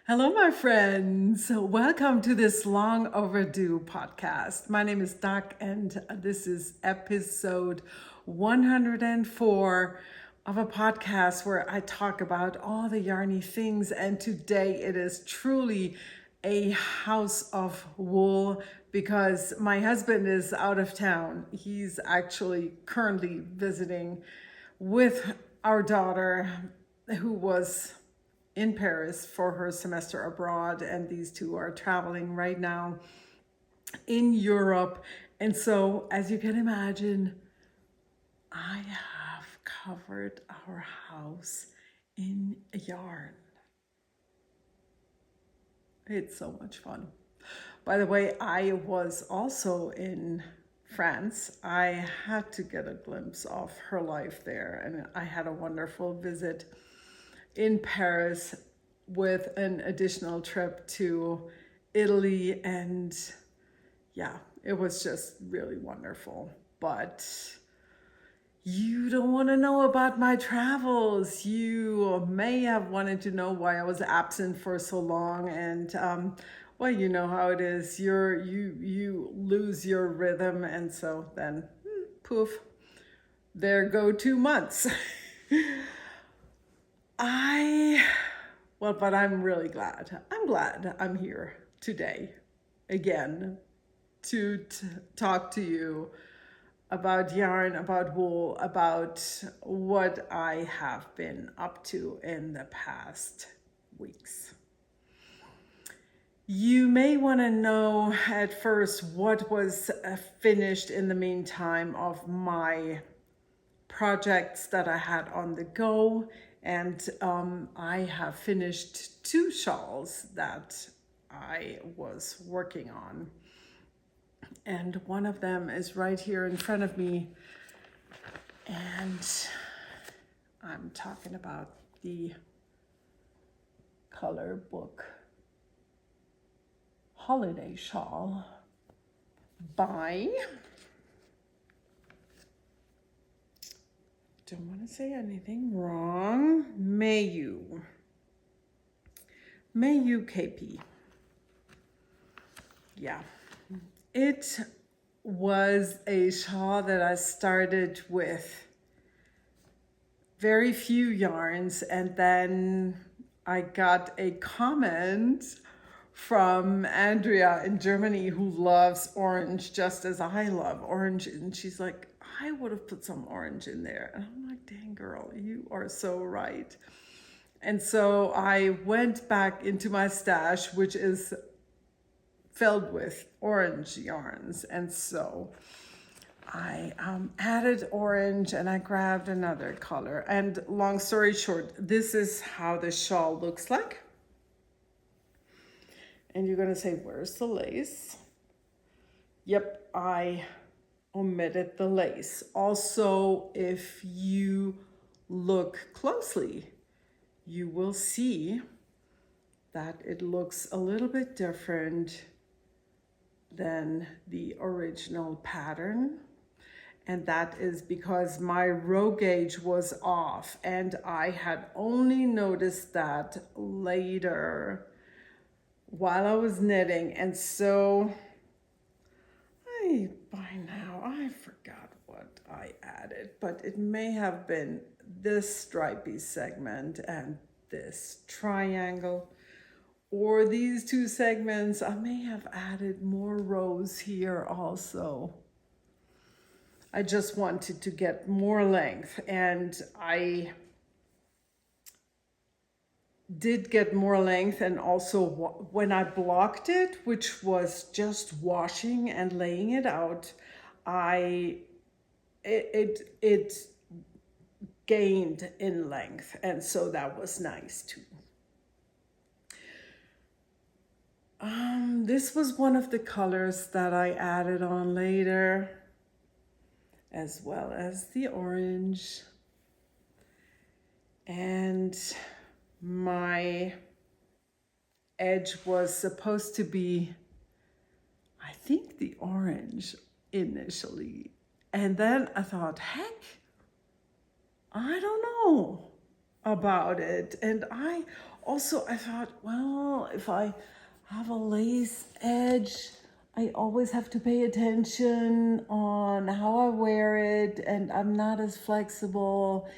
Hello, my friends. Welcome to this long overdue podcast. My name is Doc, and this is episode 104 of a podcast where I talk about all the yarny things. And today it is truly a house of wool because my husband is out of town. He's actually currently visiting with our daughter, who was in Paris for her semester abroad, and these two are traveling right now in Europe. And so, as you can imagine, I have covered our house in yarn. It's so much fun. By the way, I was also in France. I had to get a glimpse of her life there, and I had a wonderful visit in Paris with an additional trip to Italy. And yeah, it was just really wonderful. But you don't want to know about my travels. You may have wanted to know why I was absent for so long. And well, you know how it is. You lose your rhythm, and so then poof, there go 2 months. But I'm really glad. I'm glad I'm here today again to talk to you about yarn, about wool, about what I have been up to in the past weeks. You may want to know at first what was finished in the meantime of my projects that I had on the go. And I have finished 2 shawls that I was working on. And one of them is right here in front of me. And I'm talking about the Color Book Holiday Shawl by, don't want to say anything wrong, Mayu KP. Yeah, it was a shawl that I started with very few yarns, and then I got a comment from Andrea in Germany, who loves orange just as I love orange, and she's like, I would have put some orange in there. And I'm like, dang girl, you are so right. And so I went back into my stash, which is filled with orange yarns. And so I added orange, and I grabbed another color. And long story short, this is how the shawl looks like. And you're gonna say, where's the lace? Yep, I omitted the lace. Also, if you look closely, you will see that it looks a little bit different than the original pattern. And that is because my row gauge was off, and I had only noticed that later while I was knitting. And so by now I forgot what I added, but it may have been this stripy segment and this triangle, or these 2 segments. I may have added more rows here also. I just wanted to get more length, and I did get more length. And also when I blocked it, which was just washing and laying it out, it gained in length, and so that was nice too. This was one of the colors that I added on later, as well as the orange. And my edge was supposed to be, I think, the orange initially. And then I thought, heck, I don't know about it. And I also I thought, well, if I have a lace edge, I always have to pay attention on how I wear it, and I'm not as flexible.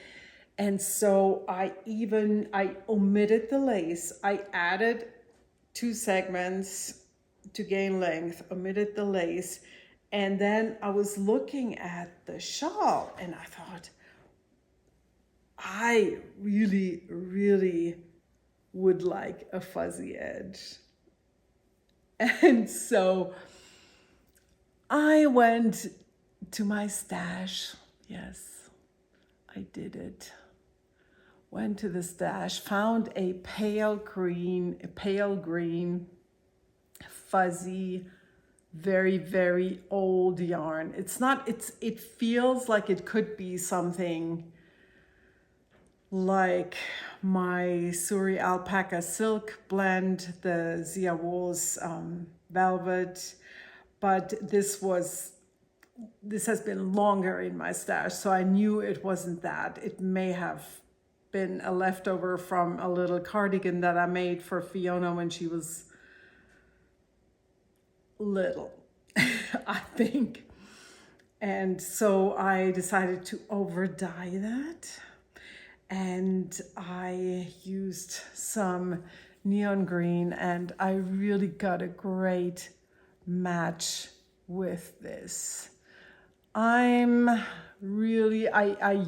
And so I omitted the lace. I added 2 segments to gain length, omitted the lace. And then I was looking at the shawl and I thought, I really, really would like a fuzzy edge. And so I went to my stash. Yes, I did it. Went to the stash, found a pale green, fuzzy, very, very old yarn. It feels like it could be something like my Suri Alpaca Silk blend, the Zia Wools Velvet, but this has been longer in my stash, so I knew it wasn't that. It may have been a leftover from a little cardigan that I made for Fiona when she was little, I think. And so I decided to over dye that. And I used some neon green, and I really got a great match with this. I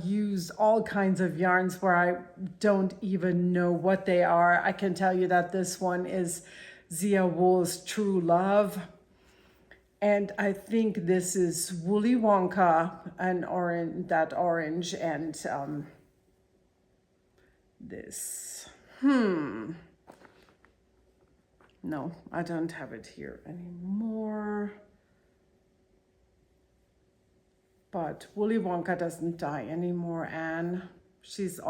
use all kinds of yarns where I don't even know what they are. I can tell you that this one is Zia Wool's True Love. And I think this is Woolly Wonka and orange, and this. No, I don't have it here anymore. But Woolly Wonka doesn't dye anymore, Anne. She used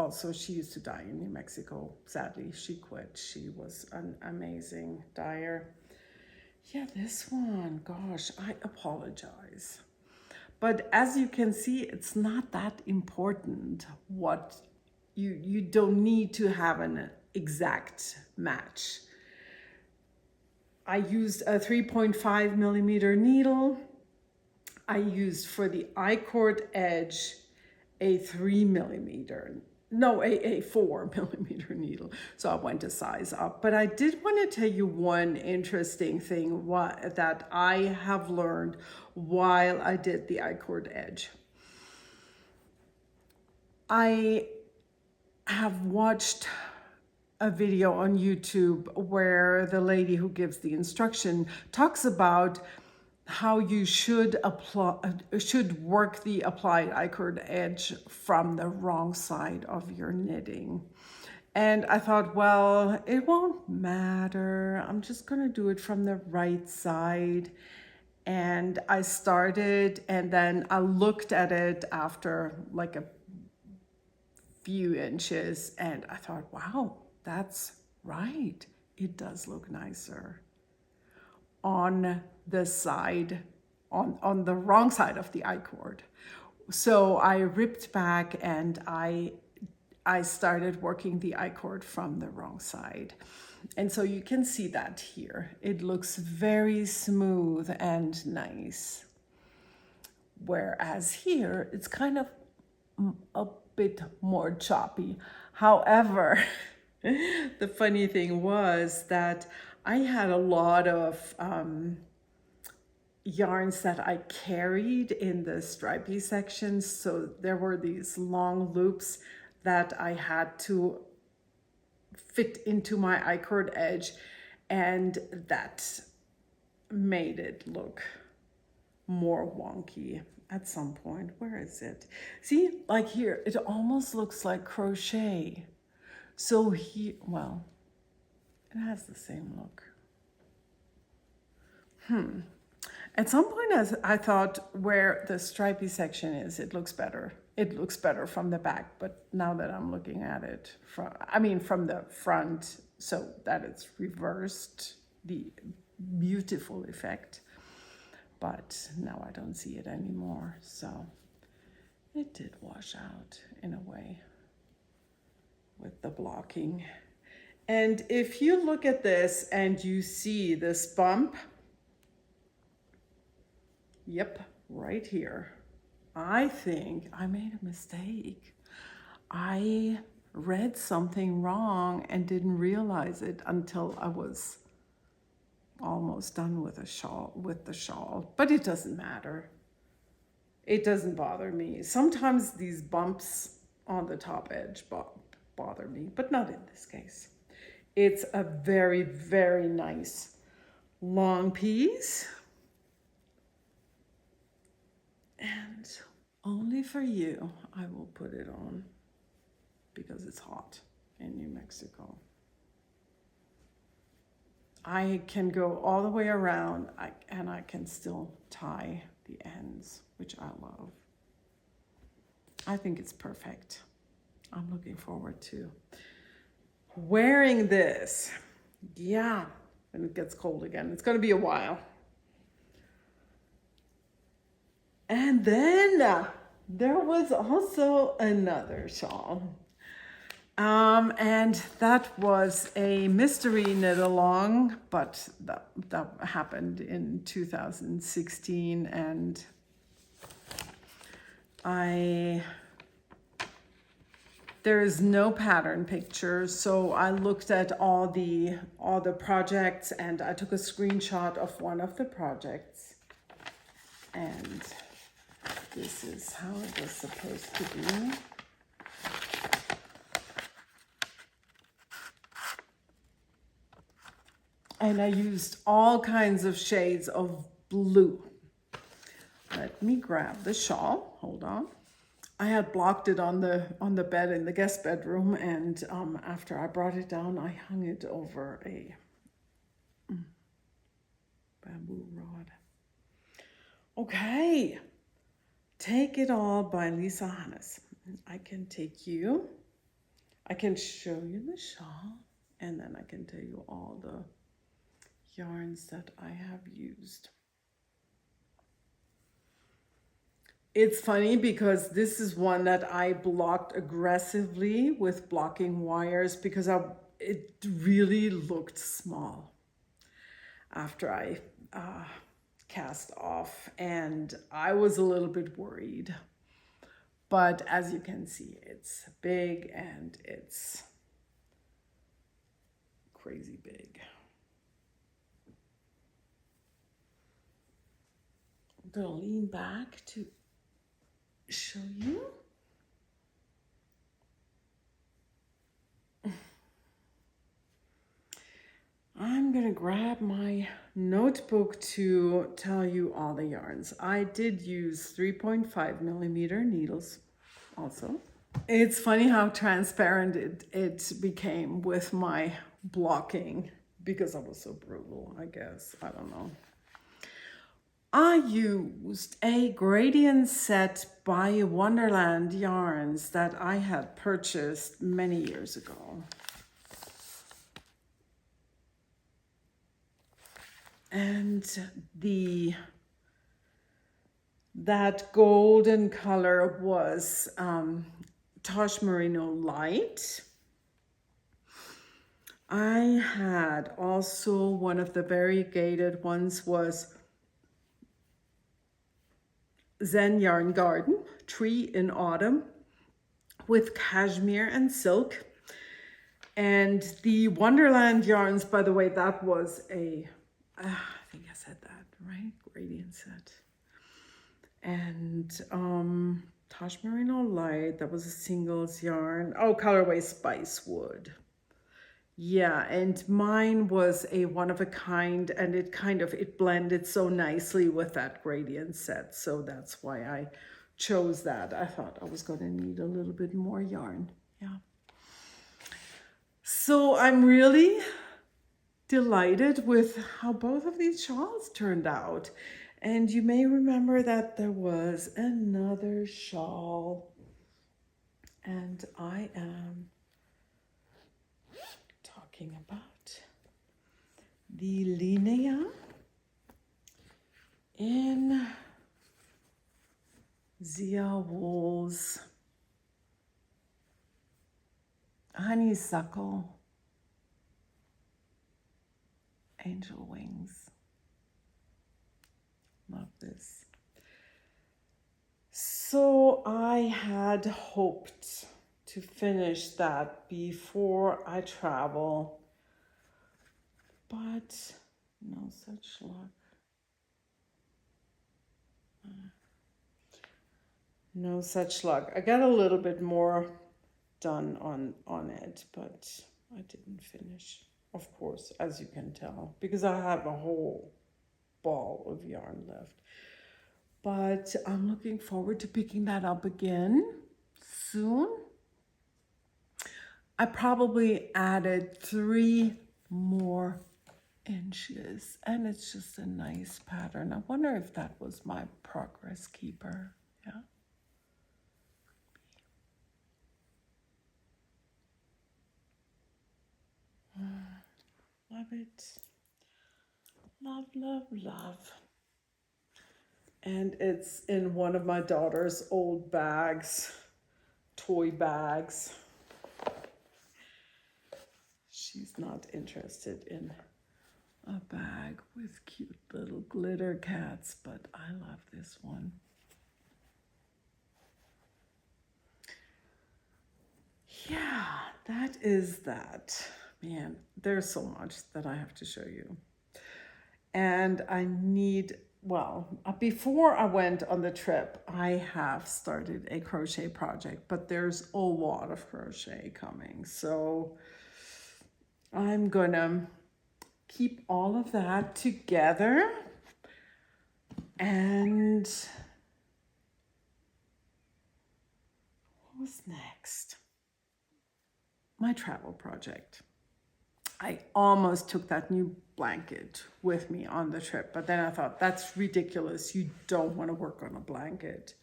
to dye in New Mexico. Sadly, she quit. She was an amazing dyer. Yeah, this one, gosh, I apologize. But as you can see, it's not that important. What you don't need to have an exact match. I used a 3.5 millimeter needle. I used for the I-cord edge a 4 millimeter needle. So I went a size up. But I did want to tell you one interesting thing that I have learned while I did the I-cord edge. I have watched a video on YouTube where the lady who gives the instruction talks about how you should work the applied I-cord edge from the wrong side of your knitting. And I thought, well, it won't matter. I'm just gonna do it from the right side. And I started, and then I looked at it after like a few inches, and I thought, wow, that's right. It does look nicer on the side, on the wrong side of the I-cord. So I ripped back and I started working the I-cord from the wrong side. And so you can see that here. It looks very smooth and nice. Whereas here, it's kind of a bit more choppy. However, the funny thing was that I had a lot of yarns that I carried in the stripy sections. So there were these long loops that I had to fit into my I-cord edge, and that made it look more wonky at some point. Where is it? See, like here, it almost looks like crochet. So well, it has the same look. At some point, as I thought where the stripy section is, it looks better. It looks better from the back, but now that I'm looking at it from the front, so that it's reversed, the beautiful effect. But now I don't see it anymore, so it did wash out in a way with the blocking. And if you look at this and you see this bump, yep, right here, I think I made a mistake. I read something wrong and didn't realize it until I was almost done with the shawl, but it doesn't matter. It doesn't bother me. Sometimes these bumps on the top edge bother me, but not in this case. It's a very, very nice long piece. And only for you, I will put it on because it's hot in New Mexico. I can go all the way around and I can still tie the ends, which I love. I think it's perfect. I'm looking forward to wearing this. Yeah, when it gets cold again. It's going to be a while. And then there was also another shawl. And that was a mystery knit along, but that happened in 2016, and there is no pattern picture, so I looked at all the projects and I took a screenshot of one of the projects, and this is how it was supposed to be. And I used all kinds of shades of blue. Let me grab the shawl, hold on. I had blocked it on the bed in the guest bedroom, and after I brought it down, I hung it over a bamboo rod. Okay, Take It All by Lisa Hannes. I can show you the shawl, and then I can tell you all the yarns that I have used. It's funny because this is one that I blocked aggressively with blocking wires because it really looked small after I cast off, and I was a little bit worried. But as you can see, it's big and it's crazy big. I'm gonna lean back to show you. I'm gonna grab my notebook to tell you all the yarns. I did use 3.5 millimeter needles also. It's funny how transparent it became with my blocking because I was so brutal, I guess. I don't know. I used a gradient set by Wonderland Yarns that I had purchased many years ago. And that golden color was Tosh Merino Light. I had also one of the variegated ones was Zen Yarn Garden, Tree in Autumn, with cashmere and silk. And the Wonderland yarns, by the way, that was I think I said that, right? Gradient set. And Tosh Merino Light, that was a singles yarn. Oh, colorway Spicewood. Yeah, and mine was a one of a kind, and it blended so nicely with that gradient set. So that's why I chose that. I thought I was gonna need a little bit more yarn. Yeah. So I'm really delighted with how both of these shawls turned out. And you may remember that there was another shawl, and I am talking about the Linnea in Zia Wool's Honeysuckle angel wings. Love this. So I had hoped to finish that before I travel, but no such luck. No such luck. I got a little bit more done on it, but I didn't finish, of course, as you can tell, because I have a whole ball of yarn left. But I'm looking forward to picking that up again soon. I probably added 3 more inches, and it's just a nice pattern. I wonder if that was my progress keeper. Yeah. Love it. Love, love, love. And it's in one of my daughter's old bags, toy bags. She's not interested in a bag with cute little glitter cats, but I love this one. Yeah, that is that. Man, there's so much that I have to show you. And I need, well, before I went on the trip, I have started a crochet project, but there's a lot of crochet coming. So I'm gonna keep all of that together. And what was next? My travel project. I almost took that new blanket with me on the trip, but then I thought, that's ridiculous. You don't want to work on a blanket.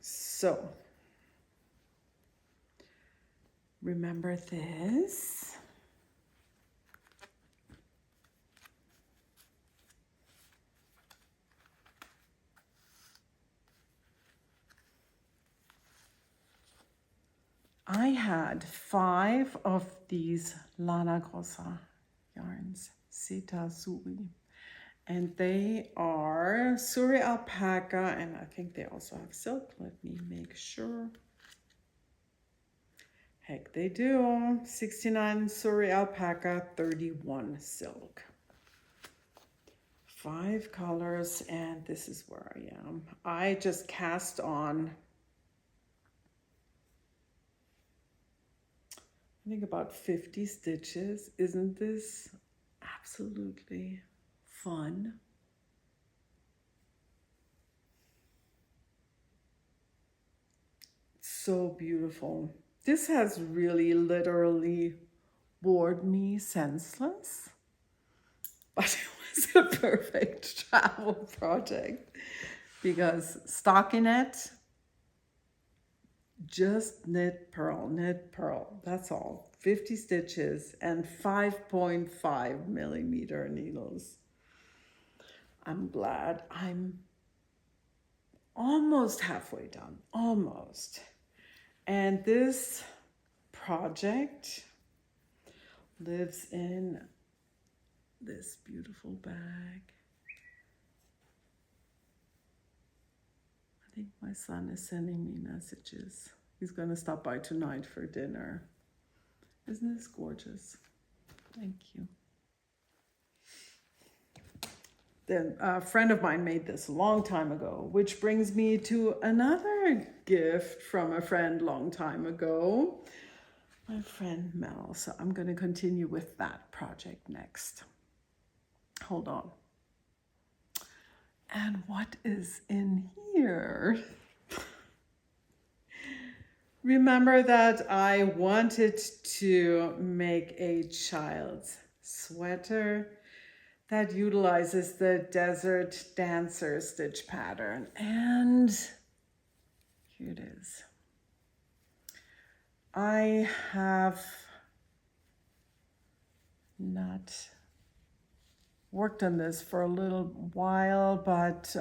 So, remember this. I had 5 of these Lana Grossa yarns, Seta Suri. And they are Suri alpaca, and I think they also have silk. Let me make sure. Heck, they do. 69 Suri alpaca, 31 silk. 5 colors, and this is where I am. I just cast on, I think, about 50 stitches. Isn't this absolutely fun? So beautiful. This has really literally bored me senseless, but it was a perfect travel project because stockinette, just knit, purl, that's all. 50 stitches and 5.5 millimeter needles. I'm glad I'm almost halfway done, almost. And this project lives in this beautiful bag. I think my son is sending me messages. He's going to stop by tonight for dinner. Isn't this gorgeous? Thank you. Then a friend of mine made this a long time ago, which brings me to another gift from a friend long time ago, my friend Mel. So I'm going to continue with that project next. Hold on. And what is in here? Remember that I wanted to make a child's sweater that utilizes the Desert Dancer stitch pattern. And here it is. I have not worked on this for a little while, but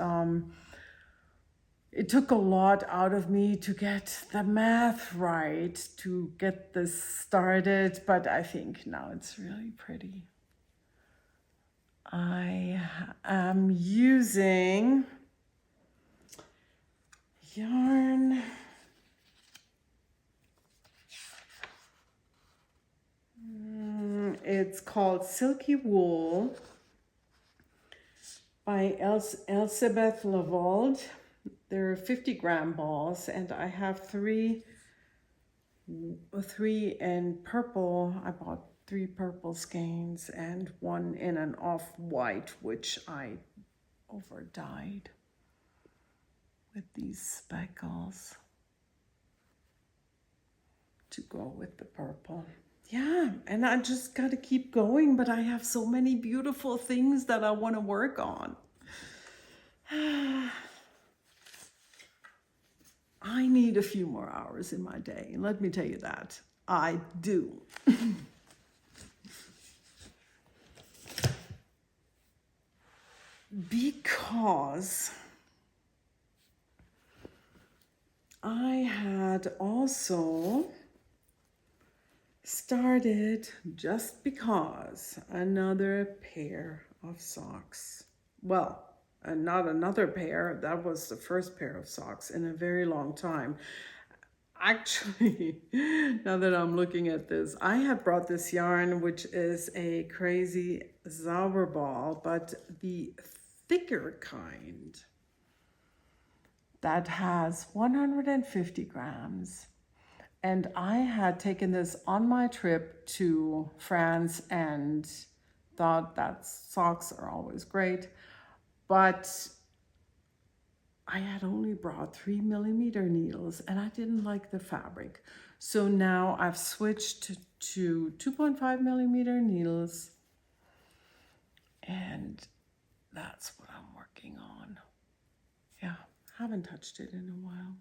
it took a lot out of me to get the math right, to get this started, but I think now it's really pretty. I am using yarn. It's called Silky Wool by Elizabeth Lavold. They're 50-gram balls, and I have three in purple. I bought 3 purple skeins and 1 in an off-white, which I over-dyed with these speckles to go with the purple. Yeah, and I just got to keep going, but I have so many beautiful things that I want to work on. I need a few more hours in my day, and let me tell you that. I do. Because I had also started, just because, another pair of socks. Well, not another pair, that was the first pair of socks in a very long time. Actually, now that I'm looking at this, I had brought this yarn, which is a crazy Zauberball, but the thicker kind that has 150 grams. And I had taken this on my trip to France and thought that socks are always great, but I had only brought 3mm needles and I didn't like the fabric. So now I've switched to 2.5mm needles, and that's what I'm working on. Yeah, haven't touched it in a while.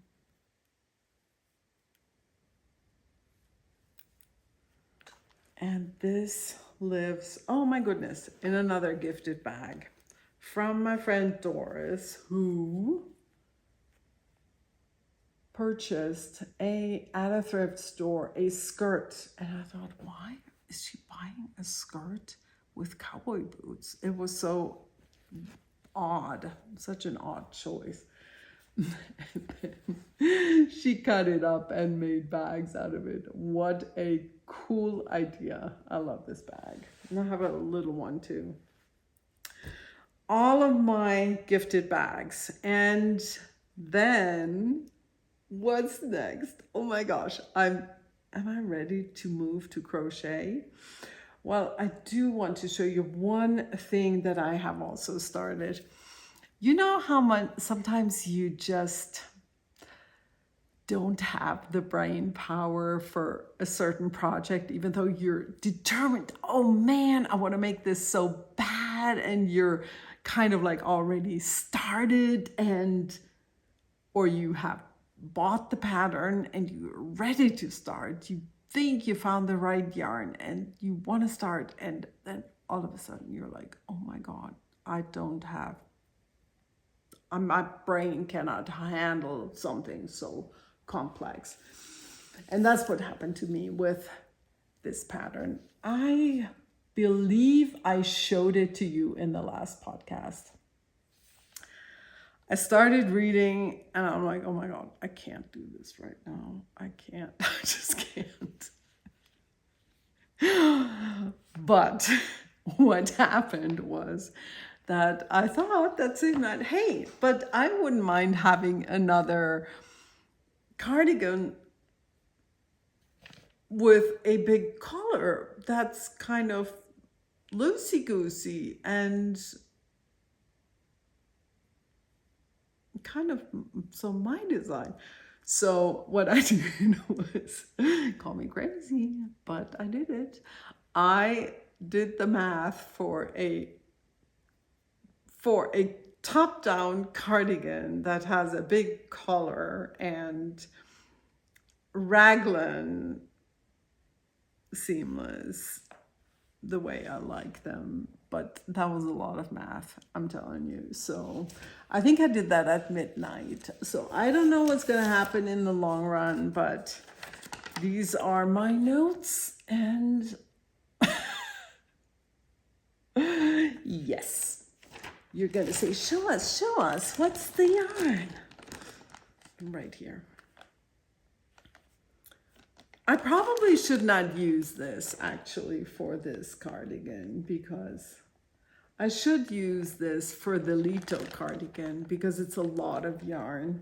And this lives, oh my goodness, in another gifted bag from my friend Doris, who purchased at a thrift store a skirt. And I thought, why is she buying a skirt with cowboy boots? It was so odd, such an odd choice. She cut it up and made bags out of it. What a cool idea. I love this bag. And I have a little one too. All of my gifted bags. And then what's next? Oh my gosh. Am I ready to move to crochet? Well, I do want to show you one thing that I have also started. You know how much sometimes you just don't have the brain power for a certain project, even though you're determined, oh man, I want to make this so bad, and you're kind of like already started, or you have bought the pattern and you're ready to start. You think you found the right yarn and you want to start, and then all of a sudden you're like, oh my God, my brain cannot handle something so complex. And that's what happened to me with this pattern. I believe I showed it to you in the last podcast. I started reading and I'm like, oh my God, I can't do this right now. I can't, I just can't. But what happened was that I thought hey, but I wouldn't mind having another cardigan with a big collar that's kind of loosey-goosey and kind of so my design. So what I did was, call me crazy, but I did it. I did the math for a top-down cardigan that has a big collar and raglan seamless the way I like them. But that was a lot of math, I'm telling you. So I think I did that at midnight. So I don't know what's going to happen in the long run, but these are my notes. And yes, you're going to say, show us, what's the yarn? Right here. I probably should not use this actually for this cardigan, because I should use this for the Lito cardigan because it's a lot of yarn.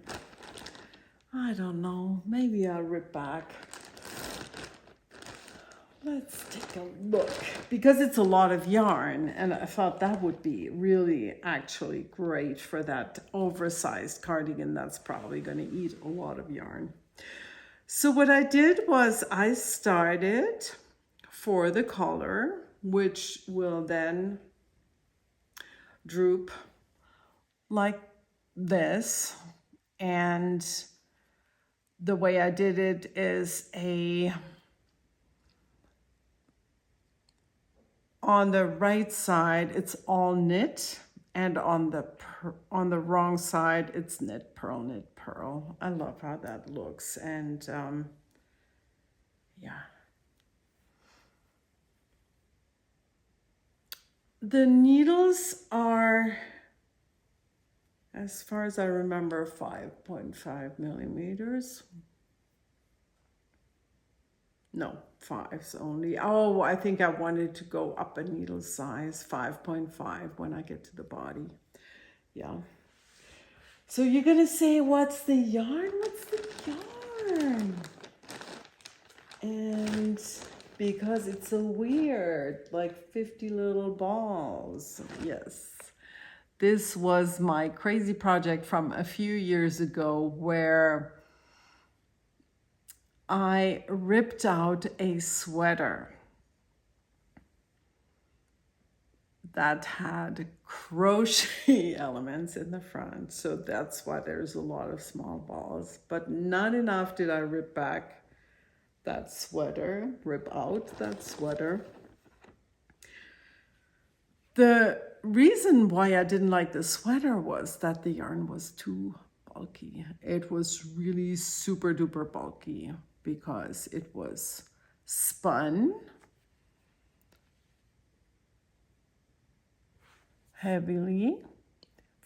I don't know, maybe I'll rip back. Let's take a look, because it's a lot of yarn, and I thought that would be really actually great for that oversized cardigan that's probably going to eat a lot of yarn. So what I did was I started for the collar, which will then droop like this. And the way I did it is on the right side, it's all knit, and on the wrong side, it's knit, purl. I love how that looks, and yeah. The needles are, as far as I remember, 5.5 millimeters. No, 5s only. Oh, I think I wanted to go up a needle size, 5.5 when I get to the body. Yeah. So you're gonna say, what's the yarn? What's the yarn? And because it's so weird, like 50 little balls. Yes. This was my crazy project from a few years ago where I ripped out a sweater that had crochet elements in the front. So that's why there's a lot of small balls, but not enough did I rip out that sweater. The reason why I didn't like the sweater was that the yarn was too bulky. It was really super duper bulky because it was spun heavily,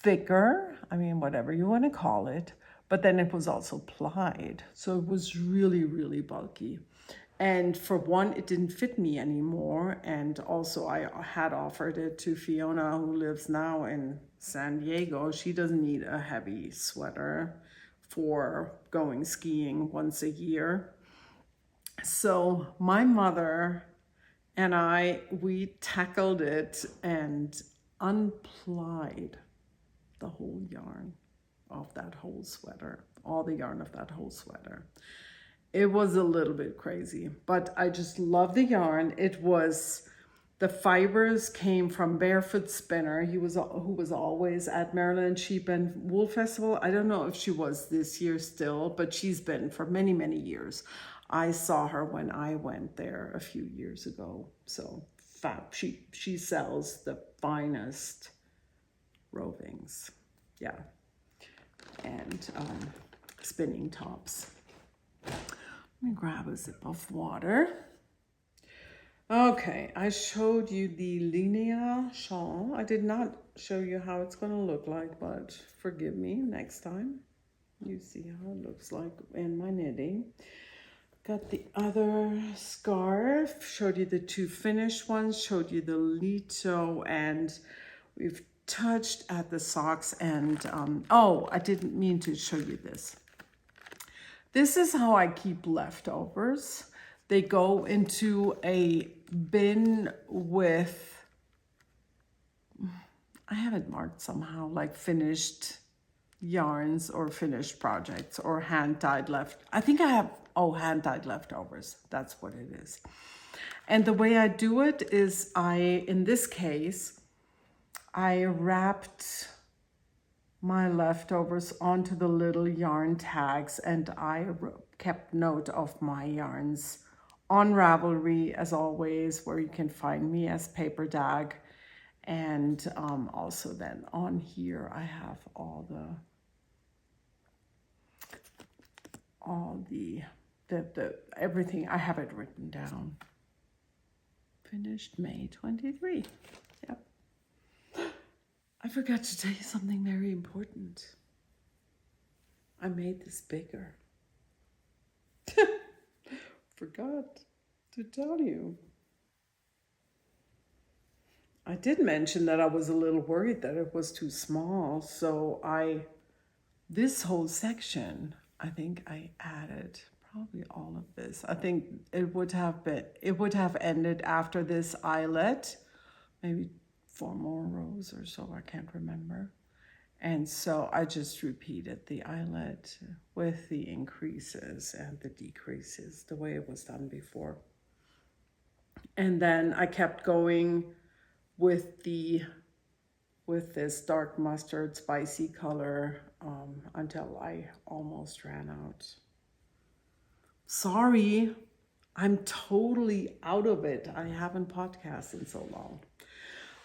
thicker, I mean, whatever you want to call it, but then it was also plied. So it was really, really bulky. And for one, it didn't fit me anymore. And also I had offered it to Fiona, who lives now in San Diego. She doesn't need a heavy sweater for going skiing once a year. So my mother and we tackled it and unplied the whole yarn of that whole sweater, all the yarn of that whole sweater. It was a little bit crazy, but I just love the yarn. The fibers came from Barefoot Spinner, who was always at Maryland Sheep and Wool Festival. I don't know if she was this year still, but she's been for many, many years. I saw her when I went there a few years ago. So fab. She sells the finest rovings, yeah, and spinning tops. Let me grab a sip of water. Okay, I showed you the Linea shawl. I did not show you how it's going to look like, but forgive me, next time you see how it looks like in my knitting. Got the other scarf, showed you the two finished ones, showed you the Lito, and we've touched at the socks. And oh, I didn't mean to show you this. This is how I keep leftovers. They go into a bin with, I have it marked somehow, like finished yarns or finished projects or hand-dyed I think I have, hand-dyed leftovers. That's what it is. And the way I do it is in this case, I wrapped my leftovers onto the little yarn tags, and I kept note of my yarns on Ravelry, as always, where you can find me as Paper Dag. And also then on here, I have all the everything. I have it written down. Finished May 23. Yep. I forgot to tell you something very important. I made this bigger. Forgot to tell you. I did mention that I was a little worried that it was too small, so this whole section, I think I added probably all of this. I think it would have ended after this eyelet, maybe 4 more rows or so, I can't remember. And so I just repeated the eyelet with the increases and the decreases the way it was done before. And then I kept going with this dark mustard spicy color until I almost ran out. Sorry, I'm totally out of it. I haven't podcasted in so long.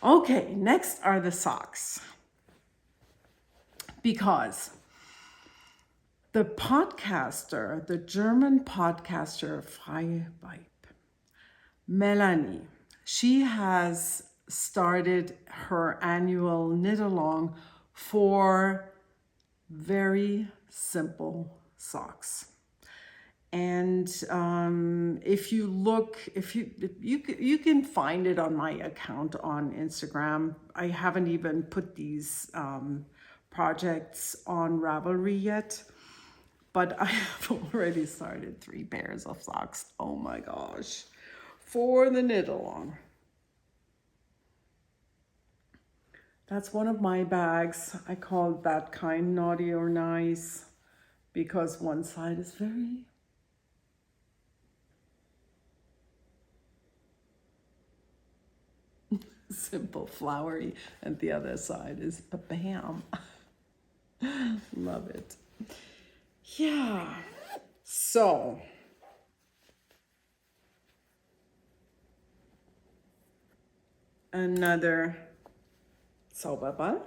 Okay, next are the socks. Because the podcaster, the German podcaster Freie Weib, Melanie, she has started her annual knit along for very simple socks. And if you look, you can find it on my account on Instagram. I haven't even put these projects on Ravelry yet, but I have already started 3 pairs of socks. Oh my gosh, for the knit along. That's one of my bags. I call that kind naughty or nice because one side is very simple, flowery, and the other side is bam. Love it. Yeah. So another Zauberball.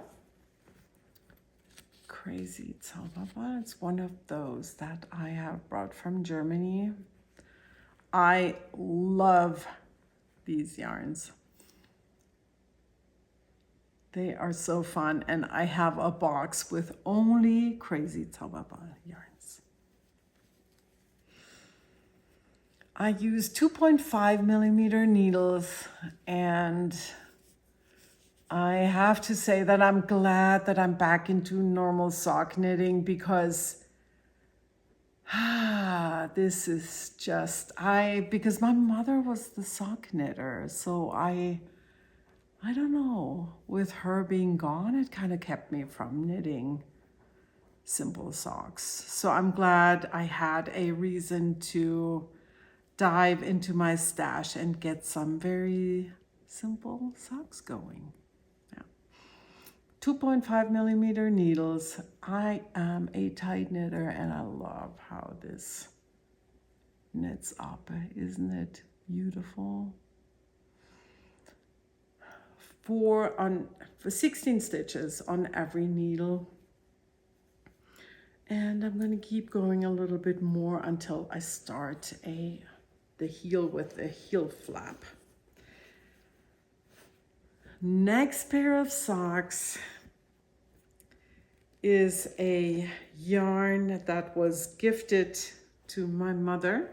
Crazy Zauberball. It's one of those that I have brought from Germany. I love these yarns. They are so fun, and I have a box with only Crazy Zauberball yarns. I use 2.5 millimeter needles, and I have to say that I'm glad that I'm back into normal sock knitting because this is just, because my mother was the sock knitter, so I don't know, with her being gone, it kind of kept me from knitting simple socks. So I'm glad I had a reason to dive into my stash and get some very simple socks going. Yeah. 2.5 millimeter needles. I am a tight knitter and I love how this knits up. Isn't it beautiful? For 16 stitches on every needle. And I'm going to keep going a little bit more until I start the heel with the heel flap. Next pair of socks is a yarn that was gifted to my mother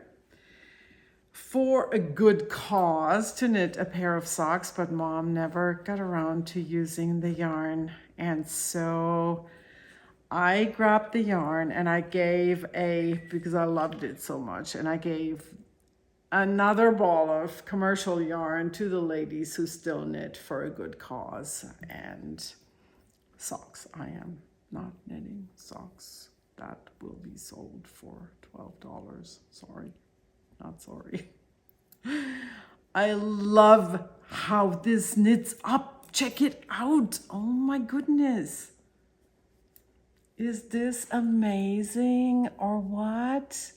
for a good cause, to knit a pair of socks, but Mom never got around to using the yarn. And so I grabbed the yarn and I gave because I loved it so much, and I gave another ball of commercial yarn to the ladies who still knit for a good cause. And socks. I am not knitting socks that will be sold for $12. Sorry. Not sorry. I love how this knits up. Check it out. Oh my goodness. Is this amazing or what?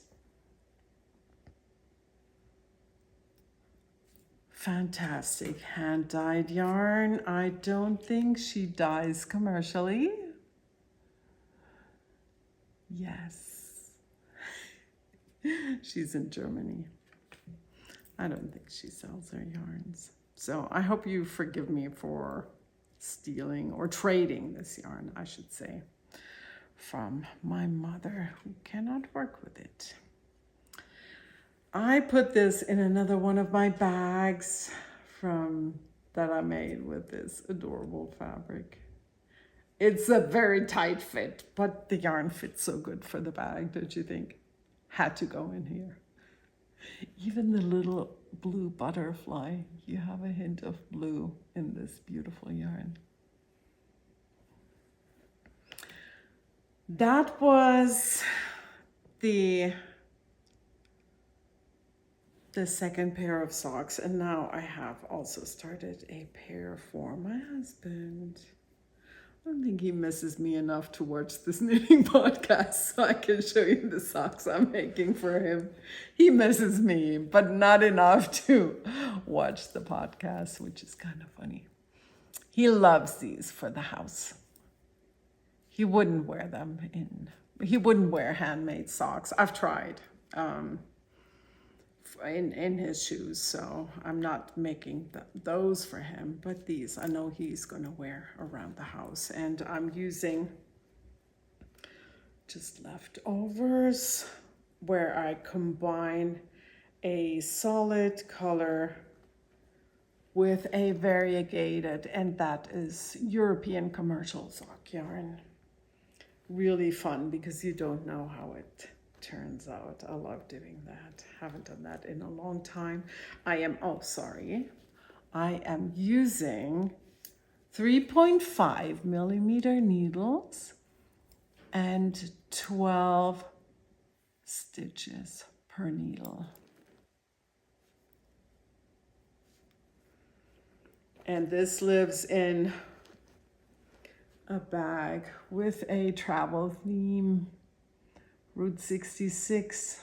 fantastic hand-dyed yarn. I don't think she dyes commercially. Yes. She's in Germany. I don't think she sells her yarns. So I hope you forgive me for stealing or trading this yarn, I should say, from my mother who cannot work with it. I put this in another one of my bags that I made with this adorable fabric. It's a very tight fit, but the yarn fits so good for the bag, don't you think? Had to go in here. Even the little blue butterfly, you have a hint of blue in this beautiful yarn. That was the second pair of socks, and now I have also started a pair for my husband. I don't think he misses me enough to watch this knitting podcast, so I can show you the socks I'm making for him. He misses me, but not enough to watch the podcast, which is kind of funny. He loves these for the house. He wouldn't wear them he wouldn't wear handmade socks. I've tried in his shoes, so I'm not making those for him, but these I know he's gonna wear around the house. And I'm using just leftovers where I combine a solid color with a variegated, and that is European commercial sock yarn. Really fun because you don't know how it turns out. I love doing that. Haven't done that in a long time. I am using 3.5 millimeter needles and 12 stitches per needle. And this lives in a bag with a travel theme. Route 66,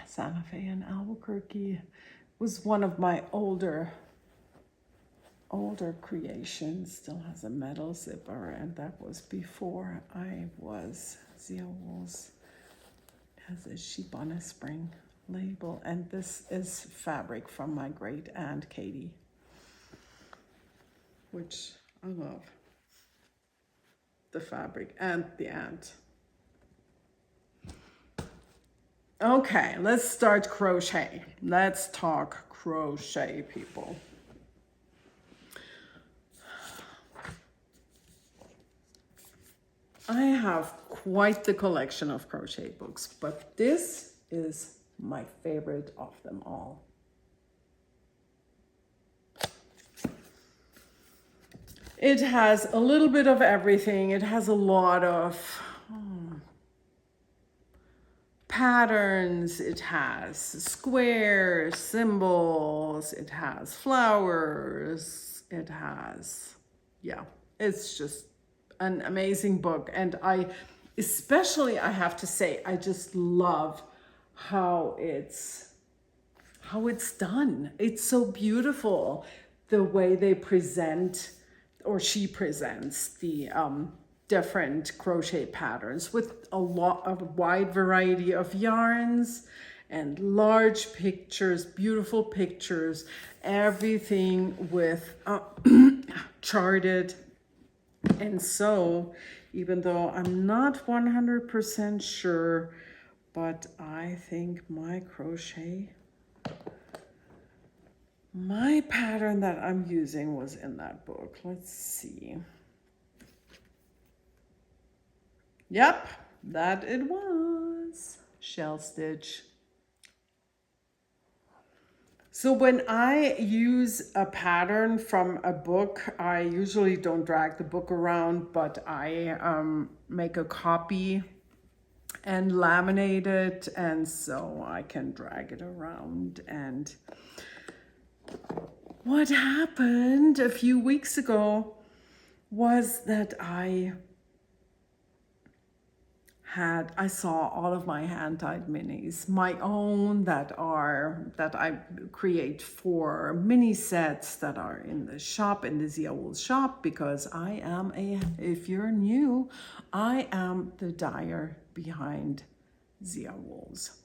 Santa Fe and Albuquerque was one of my older creations. Still has a metal zipper, and that was before Zia Wools has a sheep on a spring label, and this is fabric from my great aunt Katie, which I love. The fabric and the aunt. Okay, let's start crochet. Let's talk crochet, people. I have quite the collection of crochet books, but this is my favorite of them all. It has a little bit of everything. It has a lot of patterns, it has squares, symbols, it has flowers, it has, it's just an amazing book. And I have to say, I just love how it's done. It's so beautiful, the way they present, or she presents the different crochet patterns with a wide variety of yarns and large pictures, beautiful pictures, everything with charted. And so, even though I'm not 100% sure, but I think my pattern that I'm using was in that book. Let's see. Yep, that it was. Shell stitch. So when I use a pattern from a book, I usually don't drag the book around, but I make a copy and laminate it, and so I can drag it around. And what happened a few weeks ago was that I I saw all of my hand-dyed minis, my own that I create for mini sets that are in the shop, in the Zia Wool shop, because if you're new, I am the dyer behind Zia Wools.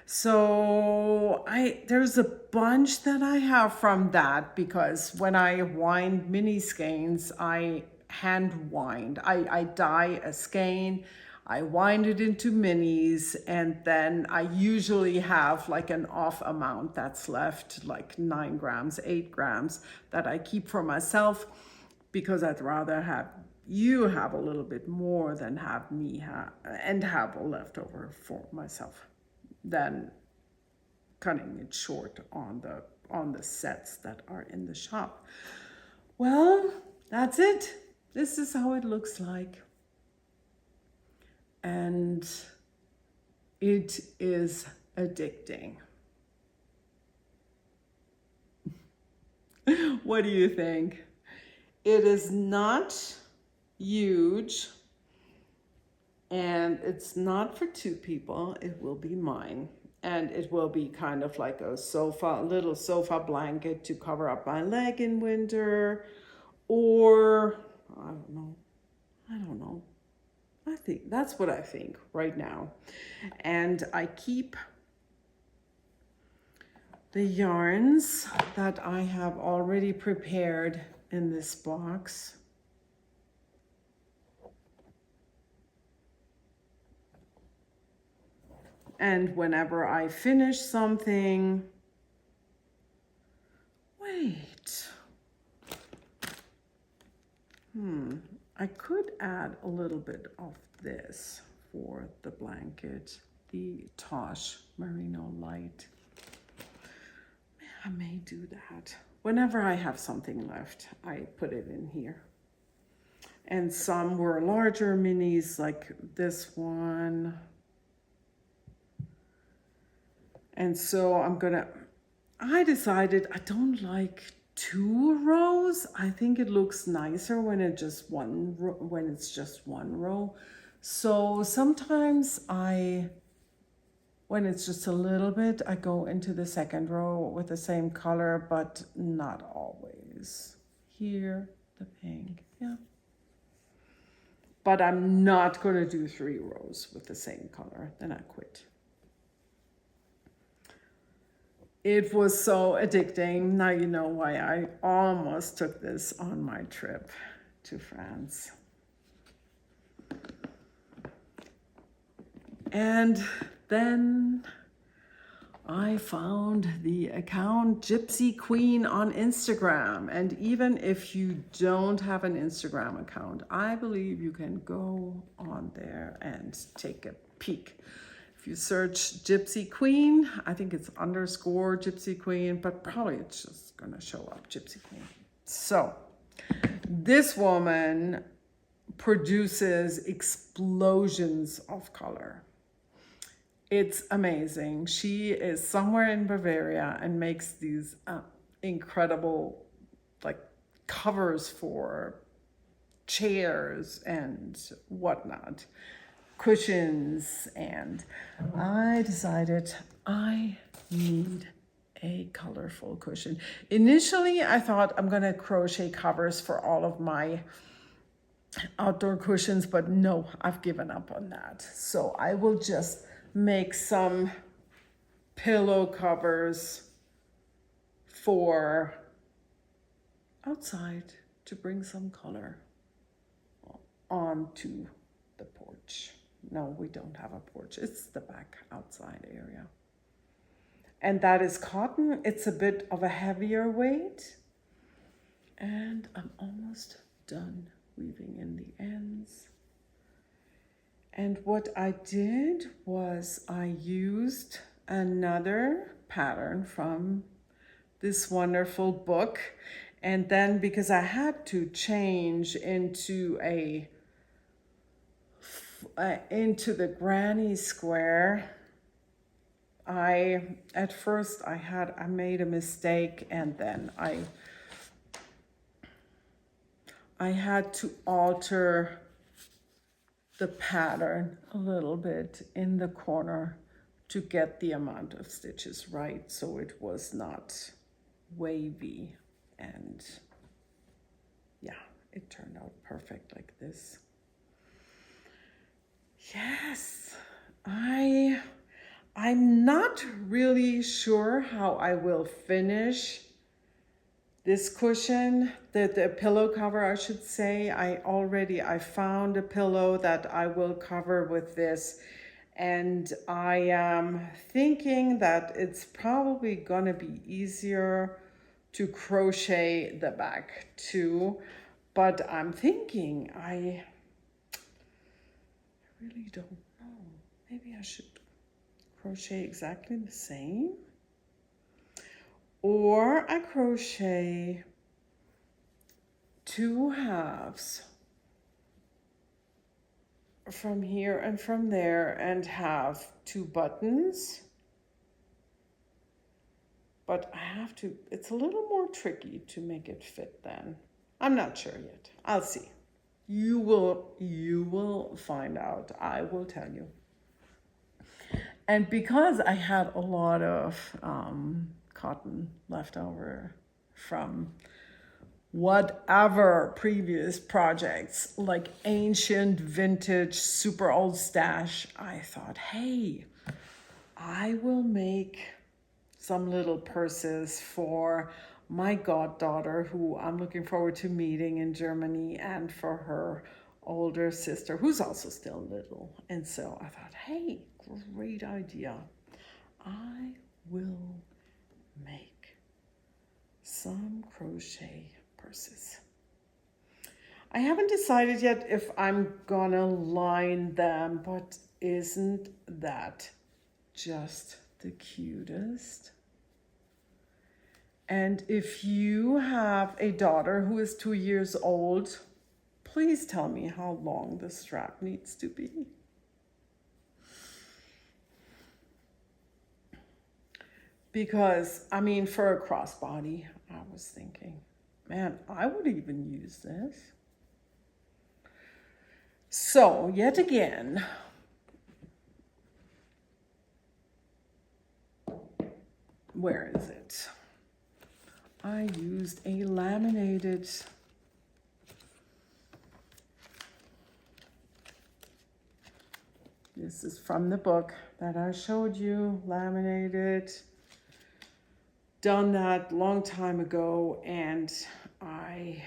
So there's a bunch that I have from that, because when I wind mini skeins, I hand wind. I dye a skein, I wind it into minis, and then I usually have like an off amount that's left, like 9 grams, 8 grams, that I keep for myself, because I'd rather have you have a little bit more than have me have a leftover for myself, than cutting it short on the sets that are in the shop. Well, that's it. This is how it looks like. And it is addicting. What do you think? It is not huge, and it's not for 2 people. It will be mine, and it will be kind of like a little sofa blanket to cover up my leg in winter, or I don't know. I think that's what I think right now. And I keep the yarns that I have already prepared in this box. And whenever I finish something, wait. I could add a little bit of this for the blanket, the Tosh Merino Light. I may do that. Whenever I have something left, I put it in here. And some were larger minis, like this one. And so I decided I don't like 2 rows. I think it looks nicer when it's just one row. So sometimes when it's just a little bit, I go into the second row with the same color, but not always. Here, the pink, yeah. But I'm not gonna do 3 rows with the same color, then I quit. It was so addicting. Now you know why I almost took this on my trip to France. And then I found the account Gypsy Queen on Instagram. And even if you don't have an Instagram account, I believe you can go on there and take a peek. If you search Gypsy Queen, I think it's _ Gypsy Queen, but probably it's just gonna show up Gypsy Queen. So this woman produces explosions of color. It's amazing. She is somewhere in Bavaria and makes these incredible like covers for chairs and whatnot, cushions, and I decided I need a colorful cushion. Initially, I thought I'm gonna crochet covers for all of my outdoor cushions, but no, I've given up on that. So I will just make some pillow covers for outside to bring some color onto the porch. No, we don't have a porch. It's the back outside area. And that is cotton. It's a bit of a heavier weight. And I'm almost done weaving in the ends. And what I did was I used another pattern from this wonderful book. And then because I had to change into the granny square, at first I made a mistake, and then I had to alter the pattern a little bit in the corner to get the amount of stitches right, so it was not wavy. And yeah, it turned out perfect like this. Yes, I'm not really sure how I will finish this cushion, the pillow cover, I should say. I found a pillow that I will cover with this, and I am thinking that it's probably gonna be easier to crochet the back too, but I'm thinking I really don't know. Maybe I should crochet exactly the same, or I crochet 2 halves from here and from there and have 2 buttons. But I have to, it's a little more tricky to make it fit then. I'm not sure yet. I'll see. You will find out. I will tell you. And because I had a lot of cotton left over from whatever previous projects, like ancient, vintage, super old stash, I thought, hey, I will make some little purses for my goddaughter, who I'm looking forward to meeting in Germany, and for her older sister, who's also still little. And so I thought, hey, great idea. I will make some crochet purses. I haven't decided yet if I'm gonna line them, but isn't that just the cutest? And if you have a daughter who is 2 years old, please tell me how long the strap needs to be. Because, I mean, for a crossbody, I was thinking, man, I would even use this. So, yet again, where is it? I used a laminated this is from the book that I showed you, laminated. Done that long time ago, and I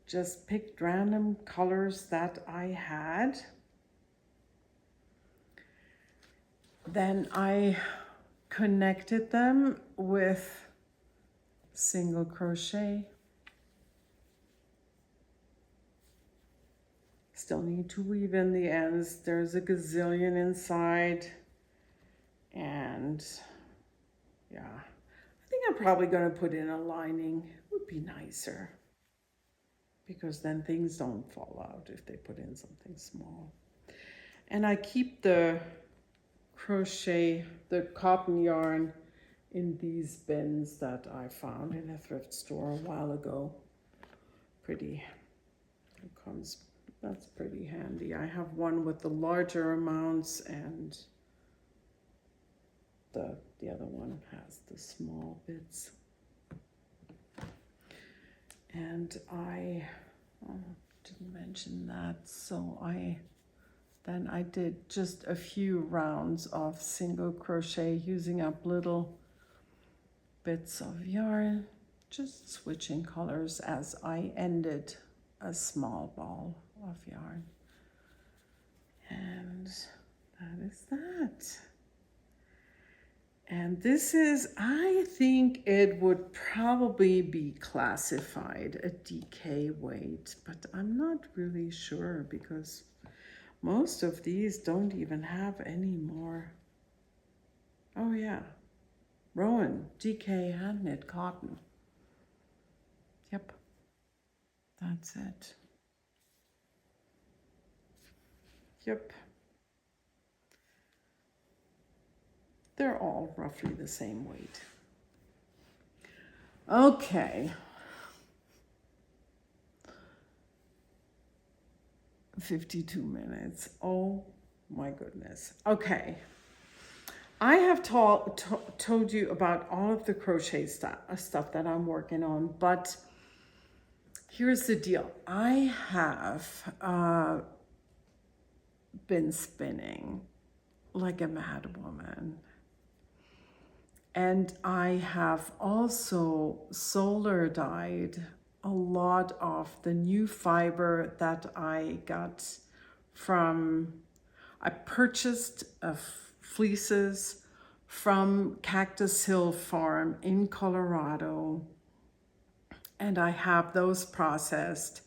just picked random colors that I had. Then I connected them with single crochet. Still need to weave in the ends. There's a gazillion inside. And yeah, I think I'm probably going to put in a lining. It would be nicer, because then things don't fall out if they put in something small. And I keep the crochet, the cotton yarn, in these bins that I found in a thrift store a while ago. Pretty, it comes, that's pretty handy. I have one with the larger amounts, and the other one has the small bits. And I didn't mention that, so then I did just a few rounds of single crochet, using up little bits of yarn, just switching colors as I ended a small ball of yarn. And that is that. And this is, I think it would probably be classified a DK weight, but I'm not really sure, because most of these don't even have any more. Oh yeah, Rowan DK hand knit cotton. Yep, that's it. Yep. They're all roughly the same weight. Okay. 52 minutes. Oh my goodness. Okay. I have told you about all of the crochet stuff that I'm working on, but here's the deal. I have been spinning like a mad woman. And I have also solar dyed a lot of the new fiber that I got I purchased fleeces from Cactus Hill Farm in Colorado, and I have those processed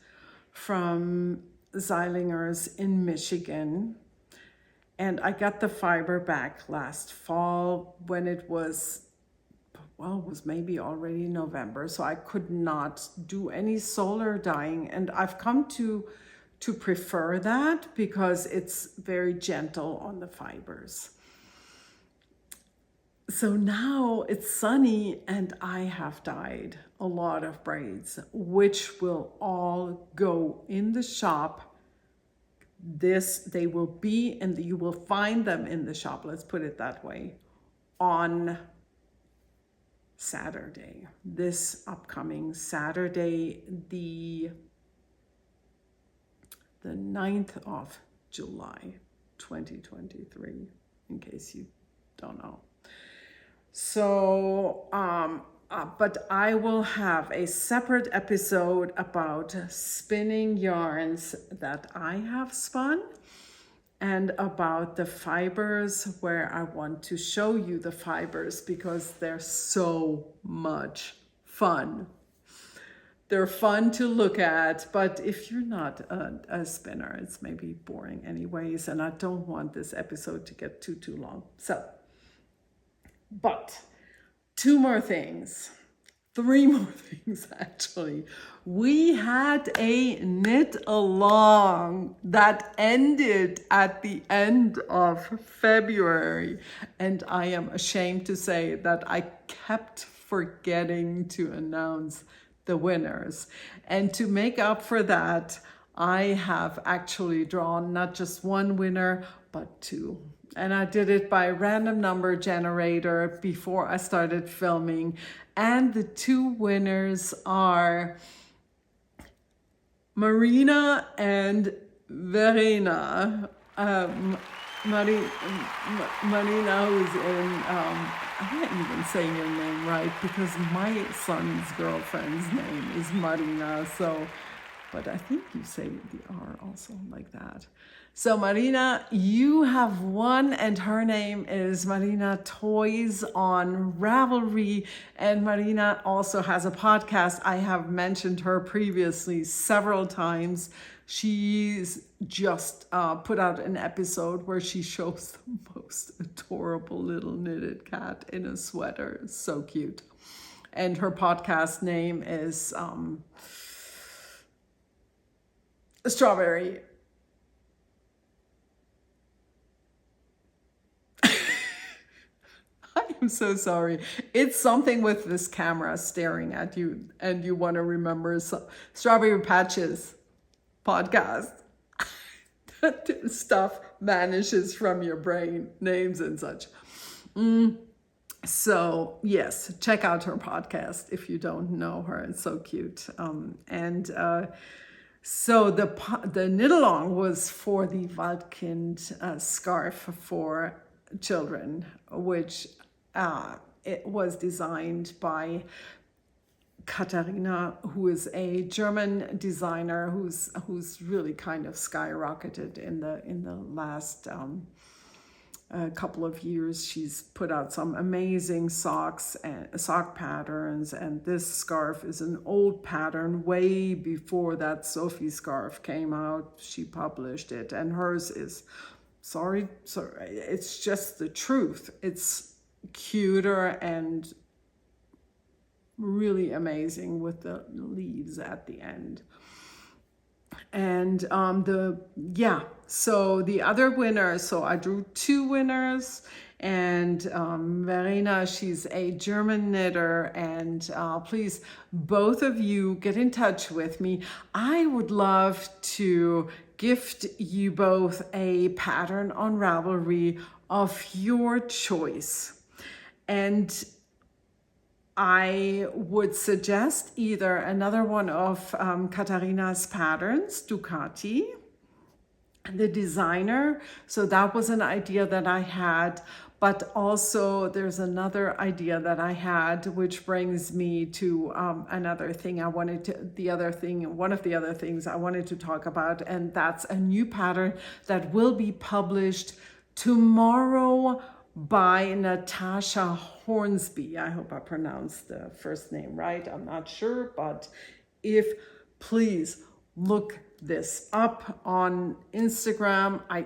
from Zeilinger's in Michigan. And I got the fiber back last fall when it was maybe already November, so I could not do any solar dyeing. And I've come to prefer that because it's very gentle on the fibers. So now it's sunny and I have dyed a lot of braids, which will all go in the shop. They will be, and you will find them in the shop, let's put it that way, on Saturday, this upcoming Saturday, the 9th of July, 2023, in case you don't know. So, but I will have a separate episode about spinning yarns that I have spun and about the fibers, where I want to show you the fibers because they're so much fun. They're fun to look at, but if you're not a spinner, it's maybe boring anyways, and I don't want this episode to get too long. So, but 3 more things actually. We had a knit along that ended at the end of February, and I am ashamed to say that I kept forgetting to announce the winners. And to make up for that, I have actually drawn not just one winner, but 2. And I did it by random number generator before I started filming. And the 2 winners are Marina and Verena. Marina, who's in, I can't even say your name right because my son's girlfriend's name is Marina, so, but I think you say the R also like that. So Marina, you have won, and her name is Marina Toys on Ravelry, and Marina also has a podcast. I have mentioned her previously several times. She's just put out an episode where she shows the most adorable little knitted cat in a sweater. It's so cute. And her podcast name is Strawberry. I'm so sorry. It's something with this camera staring at you and you want to remember Strawberry Patches podcast. Stuff vanishes from your brain, names and such. So yes, check out her podcast if you don't know her. It's so cute. So the knit along was for the Waldkind scarf for children, which it was designed by Katharina, who is a German designer who's really kind of skyrocketed in the last couple of years. She's put out some amazing socks and sock patterns, and this scarf is an old pattern way before that Sophie scarf came out. She published it, and hers is sorry, it's just the truth. It's cuter and really amazing with the leaves at the end. And so the other winners, so I drew 2 winners, and Verena, she's a German knitter, and please, both of you get in touch with me. I would love to gift you both a pattern on Ravelry of your choice. And I would suggest either another one of Katarina's patterns, Ducati, the designer. So that was an idea that I had, but also there's another idea that I had, which brings me to another thing one of the other things I wanted to talk about, and that's a new pattern that will be published tomorrow by Natasha Hornsby. I hope I pronounced the first name right. I'm not sure, but please look this up on Instagram. I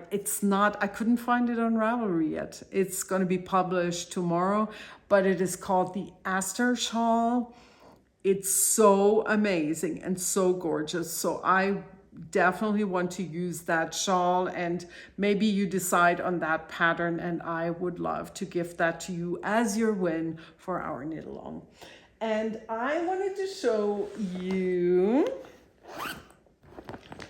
couldn't find it on Ravelry yet. It's going to be published tomorrow, but it is called the Aster Shawl. It's so amazing and so gorgeous. So I definitely want to use that shawl, and maybe you decide on that pattern, and I would love to gift that to you as your win for our knit along. And I wanted to show you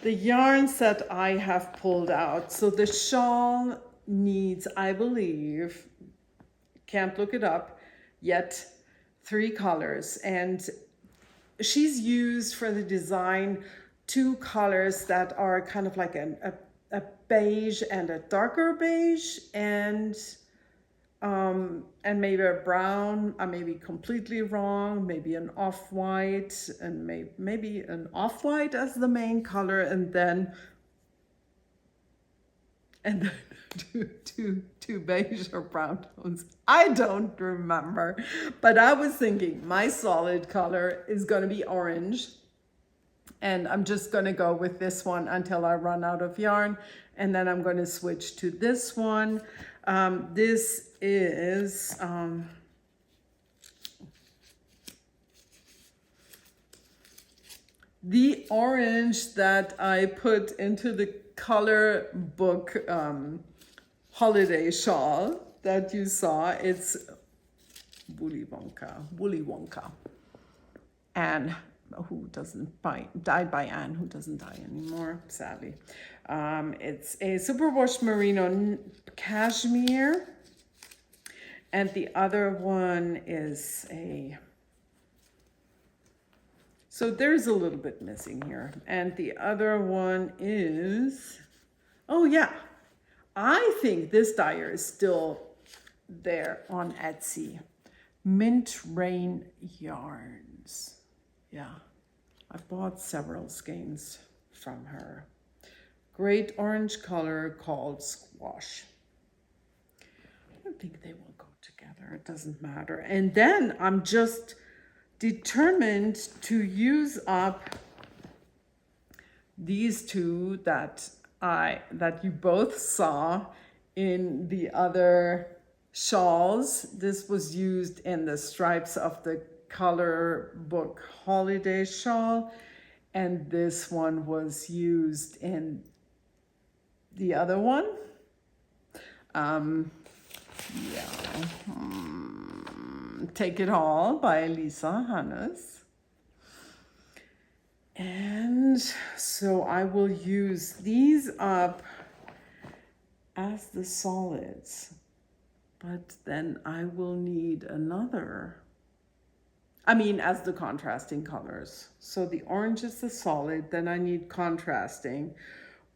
the yarns that I have pulled out. So the shawl needs, I believe, can't look it up yet, 3 colors. And she's used for the design 2 colors that are kind of like a beige and a darker beige, and maybe a brown. I may be completely wrong, maybe an off-white, and maybe an off-white as the main color, and then two beige or brown tones. I don't remember, but I was thinking my solid color is going to be orange, and I'm just going to go with this one until I run out of yarn, and then I'm going to switch to this one. This is the orange that I put into the color book holiday shawl that you saw. It's Willy Wonka. Anne, who doesn't died by Anne, who doesn't die anymore, sadly. It's a superwash merino cashmere, and the other one is so there's a little bit missing here, and the other one is, oh yeah, I think this dyer is still there on Etsy. Mint Rain Yarns. Yeah, I've bought several skeins from her. Great orange color called Squash. I don't think they will go together. It doesn't matter. And then I'm just determined to use up these 2 that you both saw in the other shawls. This was used in the stripes of the color book holiday shawl, and this one was used in the other one. Take It All by Lisa Hannes. And so I will use these up as the solids, but then I will need another, as the contrasting colors. So the orange is the solid, then I need contrasting,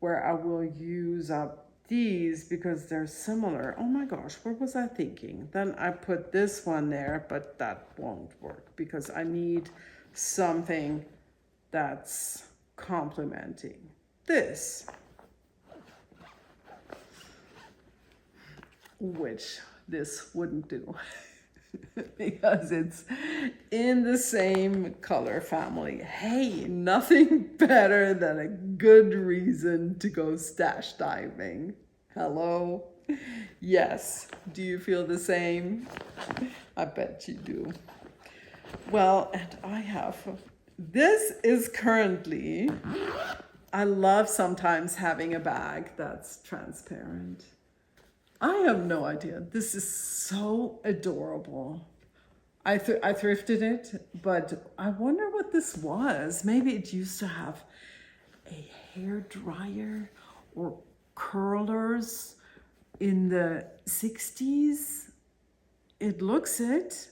where I will use up these because they're similar. Oh my gosh, what was I thinking? Then I put this one there, but that won't work because I need something that's complementing this, which this wouldn't do because it's in the same color family. Hey, nothing better than a good reason to go stash diving. Hello? Yes. Do you feel the same? I bet you do. Well, and I have, this is currently, I love sometimes having a bag that's transparent. I have no idea. This is so adorable. I thrifted it, but I wonder what this was. Maybe it used to have a hair dryer or curlers in the 60s. It looks it,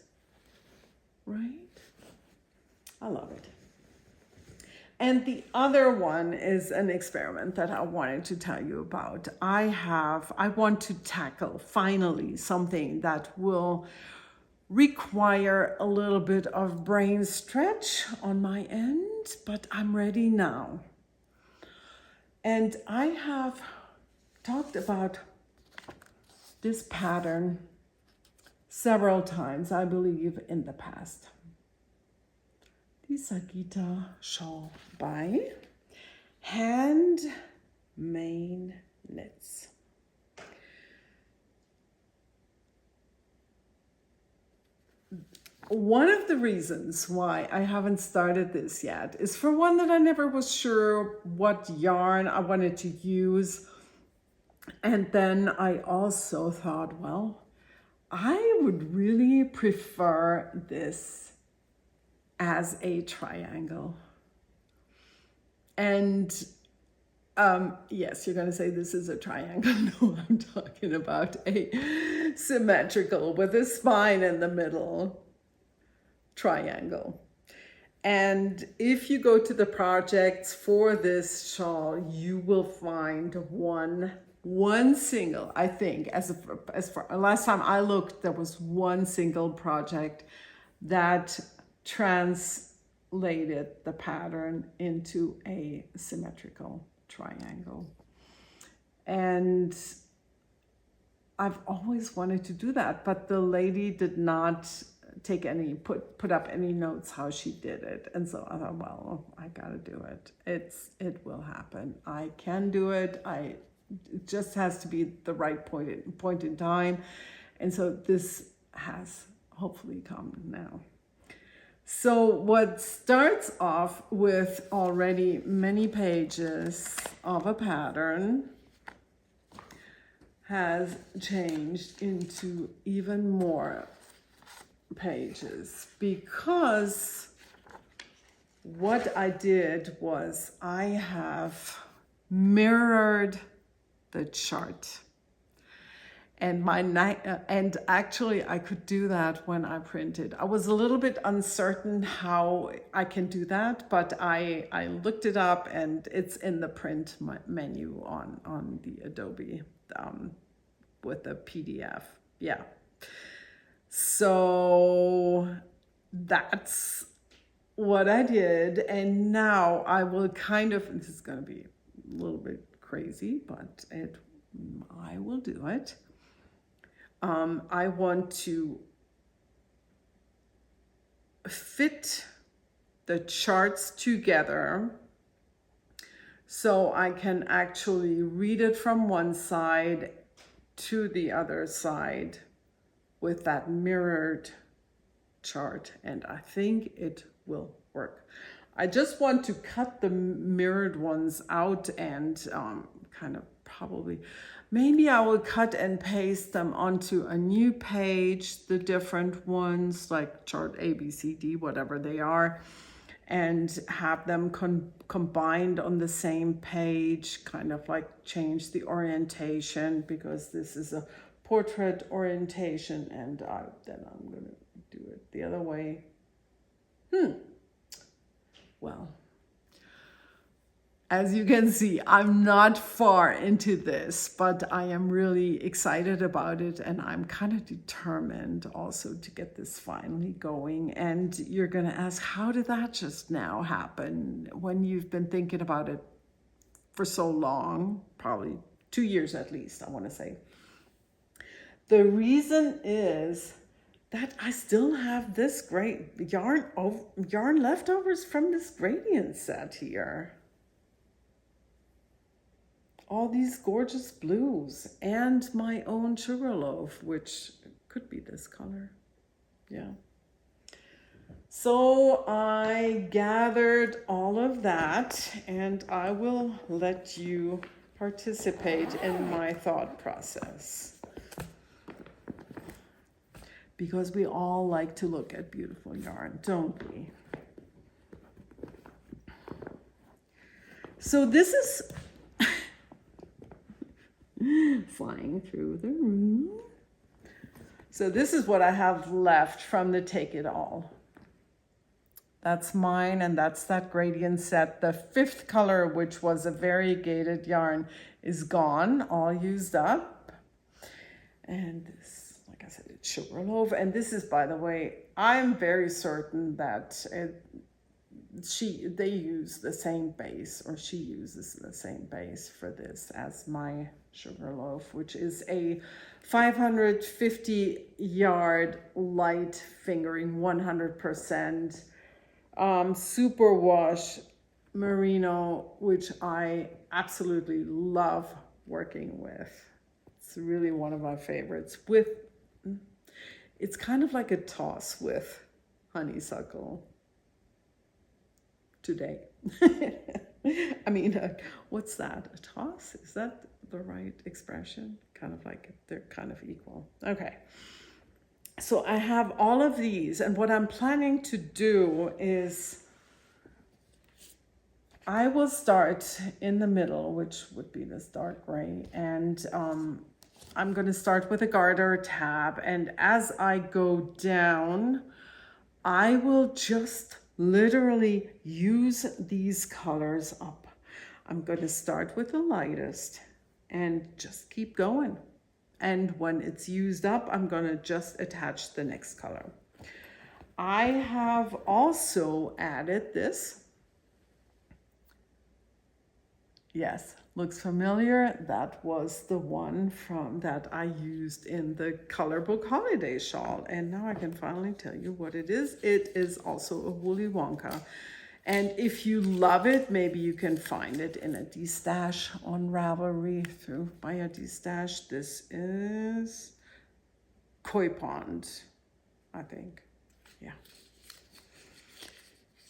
right? I love it. And the other one is an experiment that I wanted to tell you about. I want to tackle finally something that will require a little bit of brain stretch on my end, but I'm ready now. And I have talked about this pattern several times, I believe, in the past. Die Sagita Shawl by Handmade Knits. One of the reasons why I haven't started this yet is, for one, that I never was sure what yarn I wanted to use. And then I also thought, well, I would really prefer this as a triangle. And yes, you're going to say this is a triangle. No, I'm talking about a symmetrical with a spine in the middle triangle. And if you go to the projects for this shawl, you will find one single, I think, as far last time I looked, there was one single project that translated the pattern into a symmetrical triangle. And I've always wanted to do that, but the lady did not take any, put up any notes how she did it. And so I thought, well, I gotta do it. It will happen. I can do it. It just has to be the right point in time. And so this has hopefully come now. So what starts off with already many pages of a pattern has changed into even more pages, because what I did was I have mirrored the chart. And and actually I could do that when I printed. I was a little bit uncertain how I can do that, but I looked it up, and it's in the print menu on the Adobe with the PDF. Yeah. So that's what I did. And now I will this is going to be a little bit crazy, but I will do it. I want to fit the charts together so I can actually read it from one side to the other side with that mirrored chart, and I think it will work. I just want to cut the mirrored ones out and kind of maybe I will cut and paste them onto a new page, the different ones, like chart A, B, C, D, whatever they are, and have them combined on the same page, kind of like change the orientation, because this is a portrait orientation, and then I'm going to do it the other way. Well, as you can see, I'm not far into this, but I am really excited about it, and I'm kind of determined also to get this finally going. And you're going to ask, how did that just now happen when you've been thinking about it for so long? Probably 2 years at least, I want to say. The reason is that I still have this great yarn leftovers from this gradient set here. All these gorgeous blues, and my own Sugarloaf, which could be this color. Yeah. So I gathered all of that, and I will let you participate in my thought process, because we all like to look at beautiful yarn, don't we? So this is flying through the room. So this is what I have left from the Take It All. That's mine, and that's that gradient set. The fifth color, which was a variegated yarn, is gone, all used up. And this, like I said, it's Sugarloaf. And this is, by the way, I'm very certain that they use the same base, or she uses the same base for this as my Sugarloaf, which is a 550 yard light fingering 100% superwash merino, which I absolutely love working with. It's really one of my favorites. It's kind of like a toss with honeysuckle today. I mean, what's that? A toss? Is that the right expression? Kind of like they're kind of equal. Okay. So I have all of these, and what I'm planning to do is I will start in the middle, which would be this dark gray, and I'm going to start with a garter tab, and as I go down, I will just literally use these colors up. I'm going to start with the lightest and just keep going. And when it's used up, I'm going to just attach the next color. I have also added this. Yes, looks familiar. That was the one that I used in the Color Book Holiday Shawl. And now I can finally tell you what it is. It is also a Woolly Wonka. And if you love it, maybe you can find it in a D-Stash on Ravelry through Maya D-Stash. This is Koi Pond, I think. Yeah.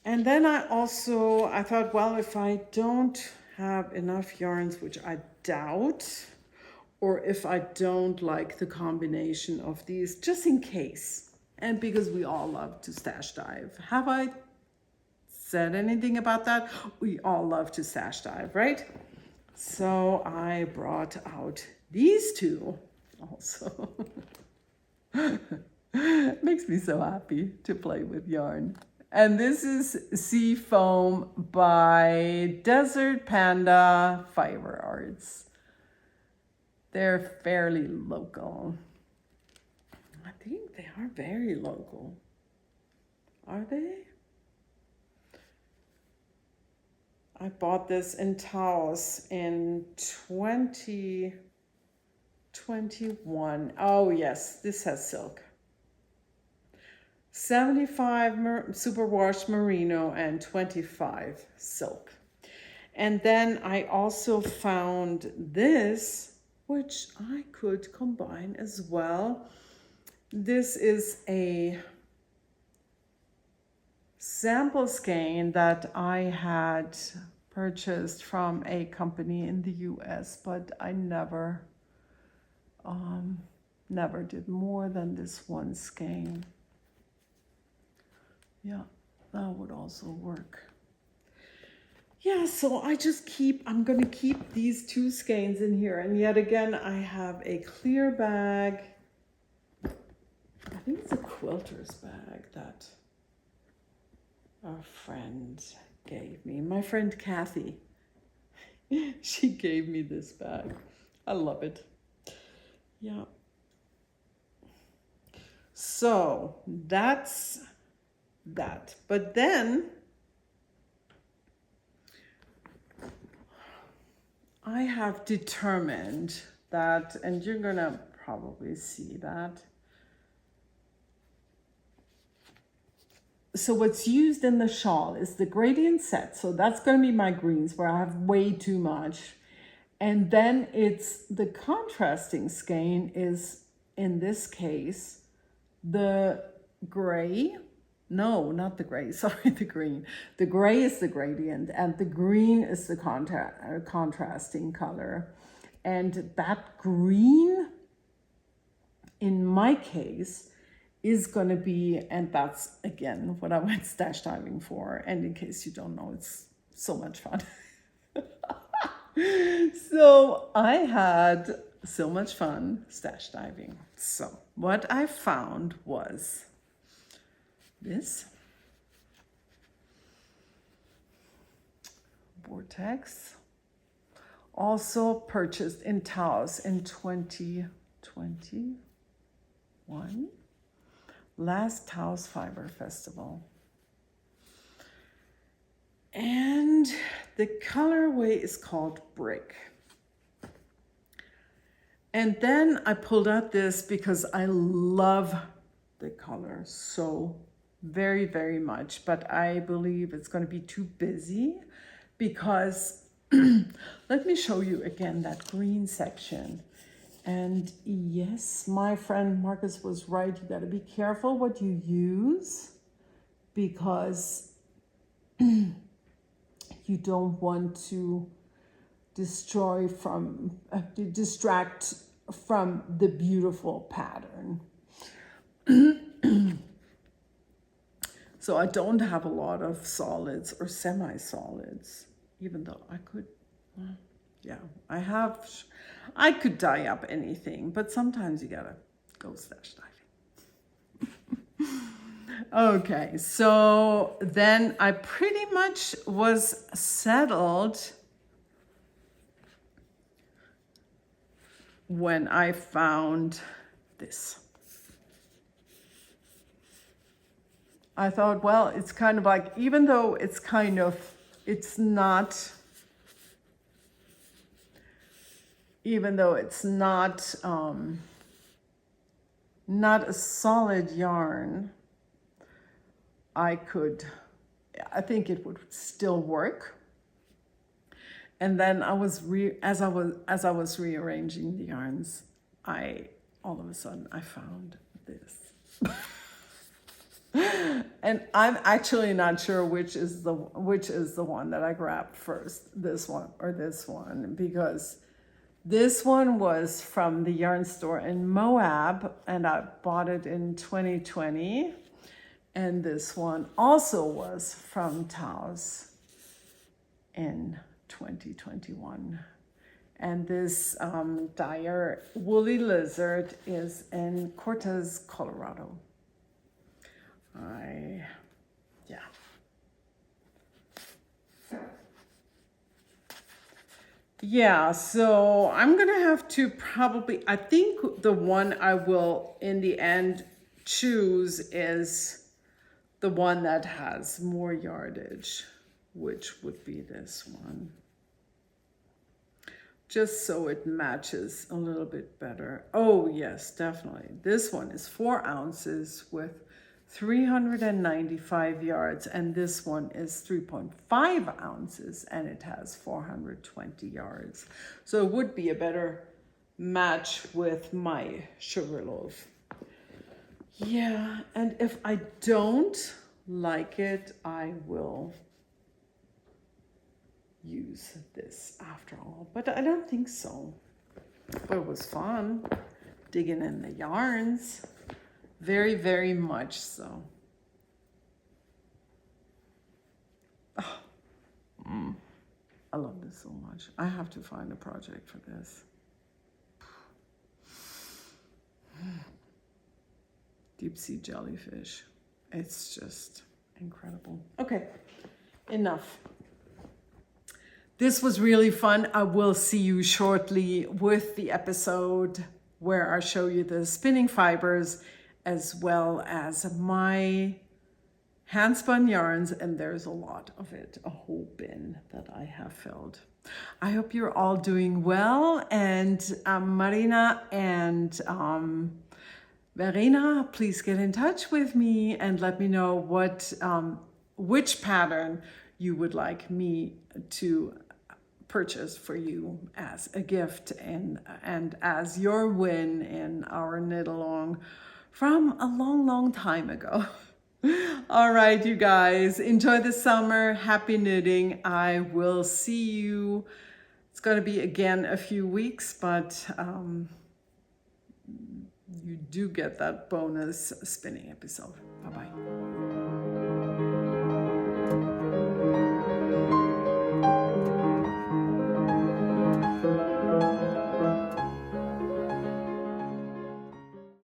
And then I thought, well, if I don't have enough yarns, which I doubt, or if I don't like the combination of these, just in case, and because we all love to stash dive. Have I said anything about that? We all love to stash dive, right? So I brought out these two also. Makes me so happy to play with yarn. And this is Sea Foam by Desert Panda Fiber Arts. They're fairly local. I think they are very local. Are they? I bought this in Taos in 2021. Oh yes, this has silk. 75 superwash merino and 25 silk. And then I also found this, which I could combine as well. This is a sample skein that I had purchased from a company in the US, but I never did more than this one skein. Yeah, that would also work. Yeah, so I'm gonna keep these two skeins in here. And yet again, I have a clear bag. I think it's a quilter's bag that a friend gave me. My friend Kathy, she gave me this bag. I love it. Yeah. So that's that. But then I have determined that, and you're gonna probably see that. So what's used in the shawl is the gradient set. So that's going to be my greens where I have way too much. And then it's the contrasting skein is, in this case, the gray. No, not the gray. Sorry, the green. The gray is the gradient and the green is the contrasting color. And that green, in my case, is going to be, and that's again what I went stash diving for. And in case you don't know, it's so much fun. So I had so much fun stash diving. So what I found was this Vortex, also purchased in Taos in 2021, last Taos Fiber Festival. And the colorway is called Brick. And then I pulled out this because I love the color so very, very much, but I believe it's going to be too busy because let me show you again that green section. And yes, my friend Marcus was right. You got to be careful what you use because you don't want to distract from the beautiful pattern. So I don't have a lot of solids or semi-solids, even though I could, yeah, I could dye up anything, but sometimes you gotta go stash diving. Okay, so then I pretty much was settled when I found this. I thought, well, it's kind of like, even though it's kind of, it's not, even though it's not, not a solid yarn, I think it would still work. And then as I was rearranging the yarns, all of a sudden I found this. And I'm actually not sure which is the one that I grabbed first, this one or this one, because this one was from the yarn store in Moab and I bought it in 2020. And this one also was from Taos in 2021. And this dyer Woolly Lizard is in Cortez, Colorado. Yeah, so I'm gonna have to probably, I think the one I will in the end choose is the one that has more yardage, which would be this one. Just so it matches a little bit better. Oh yes, definitely. This one is 4 ounces with 395 yards, and this one is 3.5 ounces and it has 420 yards. So it would be a better match with my Sugarloaf. Yeah, and if I don't like it, I will use this after all, but I don't think so. But it was fun digging in the yarns. Very, very much so. Oh, I love this so much. I have to find a project for this. Deep sea jellyfish. It's just incredible. Okay, enough. This was really fun. I will see you shortly with the episode where I show you the spinning fibers as well as my hand spun yarns, and there's a lot of it, a whole bin that I have filled. I hope you're all doing well, and Marina and Verena, please get in touch with me and let me know which pattern you would like me to purchase for you as a gift and as your win in our knit along from a long, long time ago. All right, you guys, enjoy the summer. Happy knitting. I will see you. It's going to be again a few weeks, but you do get that bonus spinning episode. Bye-bye.